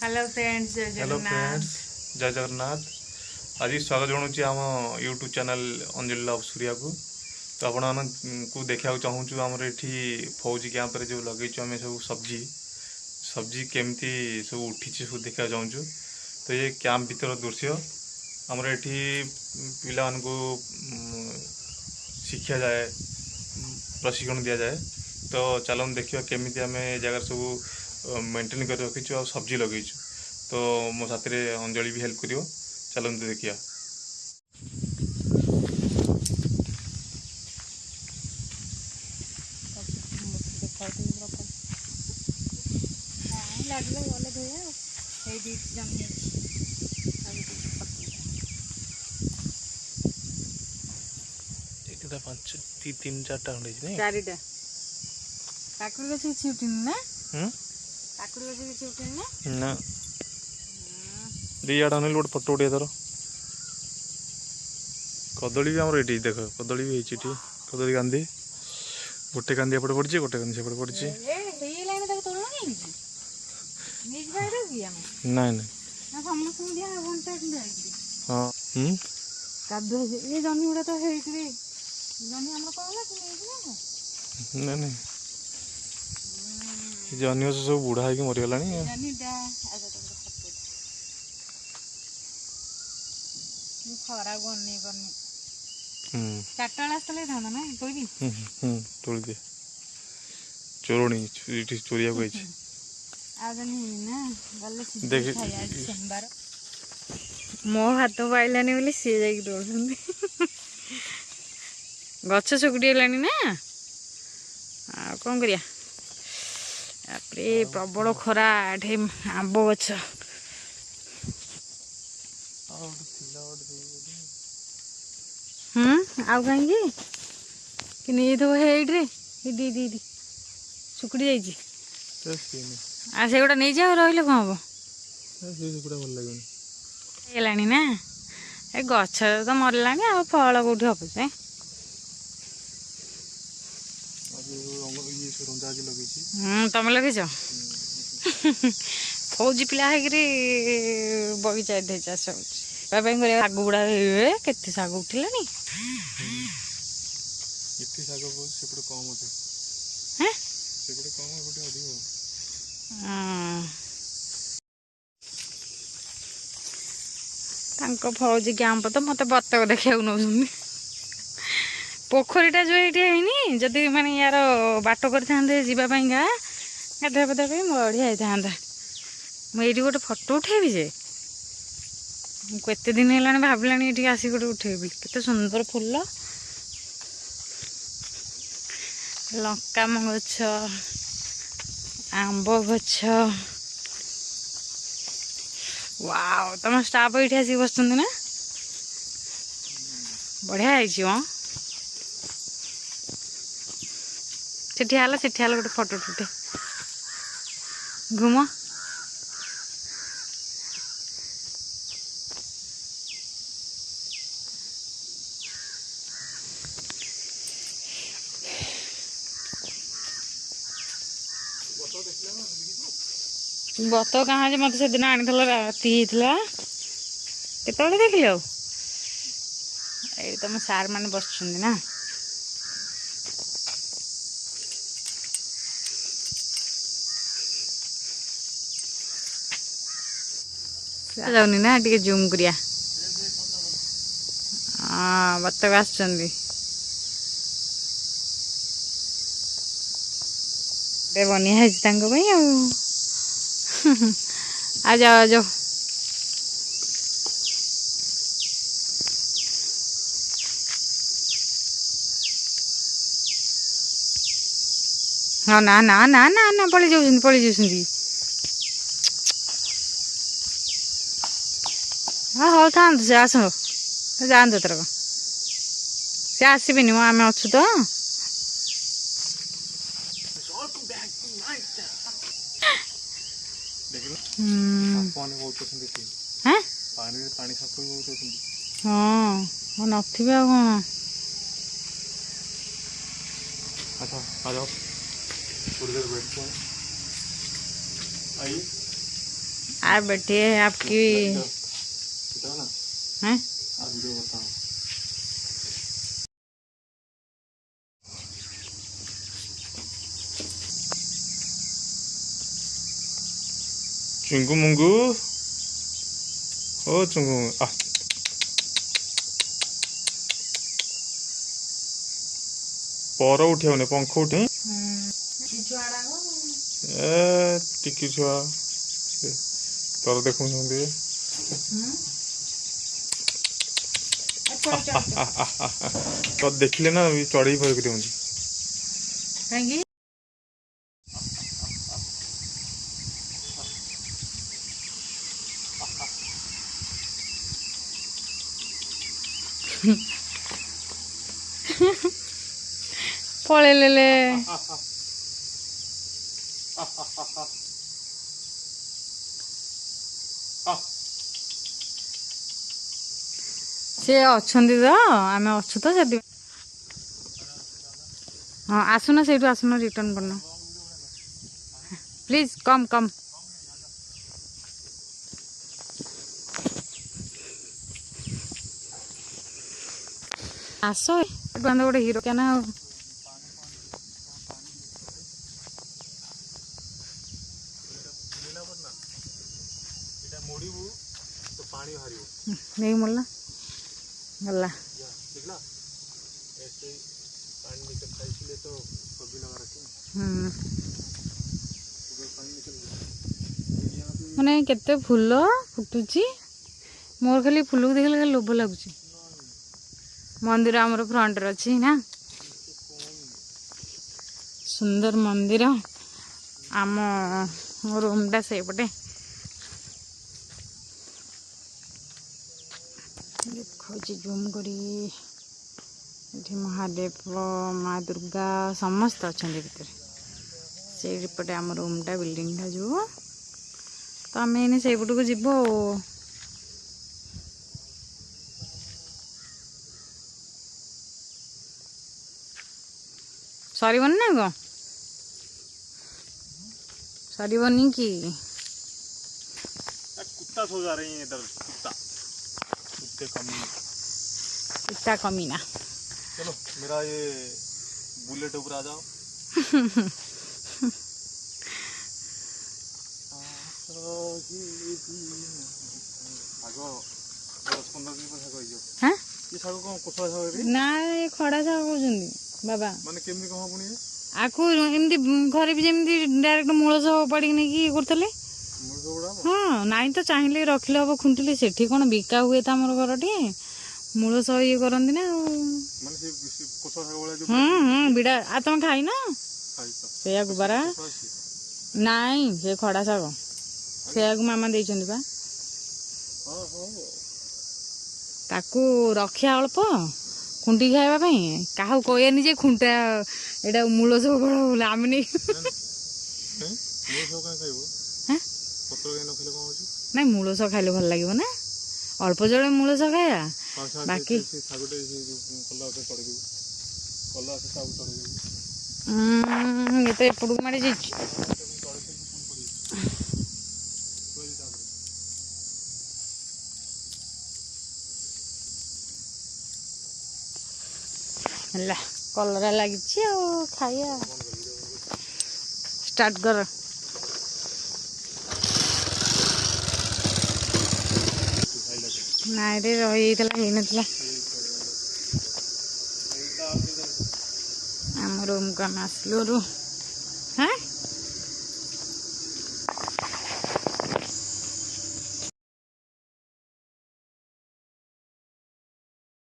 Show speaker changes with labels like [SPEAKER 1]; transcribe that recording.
[SPEAKER 1] Hello friends, जय
[SPEAKER 2] hello
[SPEAKER 1] Jagannath.
[SPEAKER 2] Friends, जय जगन्नाथ। आज स्वागत जनाऊँ आम YouTube channel Anjali love Surya को। तो आपण को देखा चाहूँ आमर ये फौजी कैंप जो लगे आम सब सब्जी सब्जी केमती सब उठी सब देखा चाहूँ। तो ये कैंप भीतर दृश्य आमर ये पिला को शिक्षा जाए, प्रशिक्षण दि जाए। तो चलो देखा केमी आम जगह सब मेंटेन कर रखीचु आ सब्जी लगेचु। तो मो साथी अंजलि भी हेल्प करियो। चलते देखिया। पांच तीन चार्टा खंडे
[SPEAKER 1] चारिटा काकुड़ी गछ किछि उठिनी ना? काकुड़ी गछ किछि उठिनी ना?
[SPEAKER 2] ना दी आड़ अनिल गोटे फोटो उठे धर। कदली भी आमर ये देख, कदली भी होती कदली कांदी गोटे कांदी एपटे पड़ी, गोटे कांदी सेपटे पड़ी। ना ना हाँ
[SPEAKER 1] ये जमी गुड़ा तो जमी आम कौन
[SPEAKER 2] ना नहीं जनी सब बुढ़ा है मरीगला।
[SPEAKER 1] खरा को नहीं पानी चार्टा बेला आसते था ना तोड़ी
[SPEAKER 2] तोड़ दे चोरणी चोरिया को देख
[SPEAKER 1] सोमवार मो हाथ पाइलानी बोली सी जा दौड़ गछ सुकुटीगलानी ना आ कौन करिया। प्रबल खरा एठे आंब गछ आउ कहीं कि नहीं तो हेड्रे दी सुकुटी जाइए आ से गोटा नहीं जाओ रही कौन हम गलानी ना ए गछ तो मरला आ फल कौटी हम से तुम लगे फौजी पिला बगीचा चाष शाग गुड़ा के शाग उठिलानी फौजी कैंप तो मत बतक देखा नौ पोखरीटा जो ये जदि माने यार बाट कर जावाई गाधा पदा बढ़िया होता। मुझे गोटे फोटो उठेबी जे केते दिन है भाविला ये आसिक गोटे उठेबी केते सुंदर फुल लंका गछ आंब गछ वाओ तुम स्टाफ ये आसिक बस ना बढ़िया है। चिट्ठी गोटे फोटो उठे घुम बत कहाँ जे मत से दिन आनी राति होता केत देख ये तुम सार मान बस ना जाऊनी ना टे जूम करिया बतक आस बनिया है आ जाओ आ जाओ हाँ ना ना ना ना ना पलि जाऊँ हाँ हौ था से आस जातु तरक से आसबेनि आम अच्छु तो हाँ नथिबे आ कौन
[SPEAKER 2] अच्छा आ जाओ थोड़ी देर बैठते हैं। आइए
[SPEAKER 1] आप बैठिए आपकी हैं
[SPEAKER 2] चुंगू मुंगू ओ चुंगू आ पर उठे पंख उठे ए टिकी छुआ तोर देखु तो देखिले ना चढ़ी भय कर
[SPEAKER 1] कहीं पळेलेले से अच्छी तो आम अच्छु तो से हाँ आसुना से आसुना रिटर्न करना प्लीज कम कम आस गोटे हीरो क्या ना नहीं मुल्ला गला माने केते फूल फुटुची मोर खाली फूल को देखले लोभ लगुच मंदिर आमर फ्रंट रे अछि ना सुंदर मंदिर आम रूम टा से पटे देखो जूम करी महादेव माँ दुर्गा समस्त अच्छा भर से पटे आम रूमटा बिल्डिंगटा जो तो आम एने से पट को जीव सरबन ना गो सरबनी कि
[SPEAKER 2] कुत्ता सो जा रही है इधर कुत्ता कुत्ते कमीना
[SPEAKER 1] कुत्ता कमीना
[SPEAKER 2] चलो मेरा ये बुलेट ऊपर आ जाओ
[SPEAKER 1] हाँ
[SPEAKER 2] ये साग कौन कोसा साग रे
[SPEAKER 1] ना ये खड़ा साग कहउछंदी बाबा
[SPEAKER 2] माने केमनी कहा पुनी
[SPEAKER 1] आखु एमती घरे भी जेमती डायरेक्ट मूल सब पड़ी नहीं करते हाँ नाई तो चाहिए रखिले हम खुंटिले सेठी कौन बिका हुए तो आम घर टे मूल सह ये करती ना बिड़ा आ तुम खाई ना से गुबारा नाई से खड़ा साग से मामा देइछंदी बा ताकू रखिया अल्प खुंटी खाइबा पई काहू कहनी जे खुंटा एटा मूल सब बड़ बोले आम नहीं ना मूल सब खाइले भल लगे ना अल्प जड़े मूल सब खाया बाकी ये तो एपट को मारी जाइए कलरा लगी खाइया स्टार्ट कर नाई रे रही नला आम रूम को आम आसलु